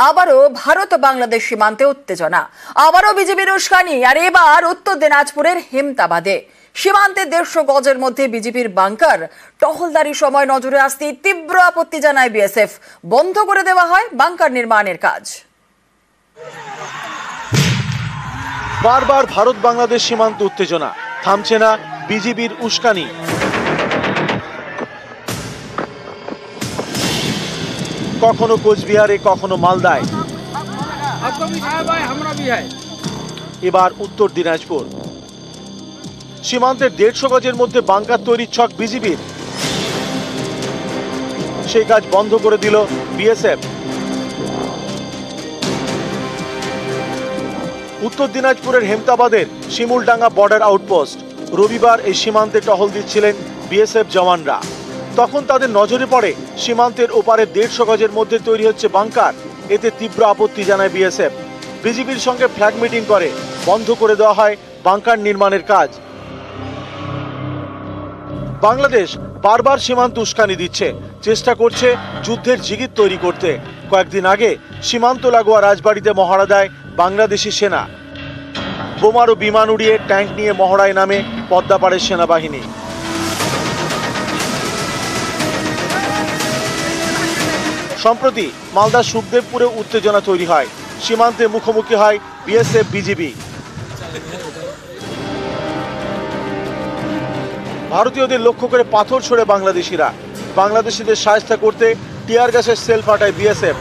আবারও ভারত বাংলাদেশ সীমান্তে উত্তেজনা, আবারও বিজেপির উস্কানি। আর এবার উত্তর দিনাজপুরের হেমতাবাদে সীমান্তে 150 গজের মধ্যে বিজেপির বাংকার। টহলদারি সময় নজরে আসতে তীব্র আপত্তি জানায় বিএসএফ। বন্ধ করে দেওয়া হয় বাংকার নির্মাণের কাজ। বারবার ভারত বাংলাদেশ সীমান্ত উত্তেজনা, থামছে না বিজেপির উস্কানি। কখনো কোচবিহারে, কখনো মালদায়, এবার উত্তর দিনাজপুর। সীমান্তের 150 গজের মধ্যে বাংকার তৈরির ছক বিজেপির। সেই কাজ বন্ধ করে দিল বিএসএফ। উত্তর দিনাজপুরের হেমতাবাদের শিমুলডাঙ্গা বর্ডার আউটপোস্ট। রবিবার এই সীমান্তে টহল দিচ্ছিলেন বিএসএফ জওয়ানরা। তখন তাদের নজরে পড়ে সীমান্তের ওপারে 150 গজের মধ্যে তৈরি হচ্ছে বাংকার। এতে তীব্র আপত্তি জানায় বিএসএফ। বিজেপির সঙ্গে ফ্ল্যাগ মিটিং করে বন্ধ করে দেওয়া হয় বাংকার নির্মাণের কাজ। বাংলাদেশ বারবার সীমান্ত উস্কানি দিচ্ছে, চেষ্টা করছে যুদ্ধের জিগির তৈরি করতে। কয়েকদিন আগে সীমান্ত লাগোয়া রাজবাড়িতে মহড়া দেয় বাংলাদেশি সেনা। বোমার ও বিমান উড়িয়ে ট্যাঙ্ক নিয়ে মহড়ায় নামে পদ্মাপাড়ের সেনাবাহিনী। সম্প্রতি মালদার সুখদেবপুরে উত্তেজনা তৈরি হয়। সীমান্তে মুখোমুখি হয় বিএসএফ বিজিবি। ভারতীয়দের লক্ষ্য করে পাথর ছোড়ে বাংলাদেশিরা। বাংলাদেশিদের সাহায্য করতে টিয়ার গ্যাসের সেল ফাটায় বিএসএফ।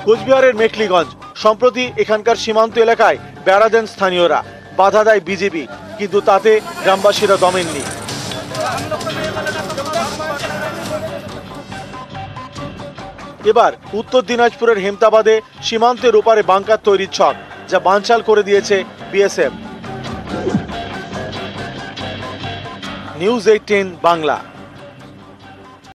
কোচবিহারের মেখলিগঞ্জ। সম্প্রতি এখানকার সীমান্ত এলাকায় বেড়া দেন স্থানীয়রা, বাধা দেয় বিজেপি, কিন্তু তাতে গ্রামবাসীরা দমেননি। এবার উত্তর দিনাজপুরের হেমতাবাদে সীমান্তের ওপারে বাংকার তৈরির ছক, যা বানচাল করে দিয়েছে বিএসএফ। নিউজ 18 বাংলা।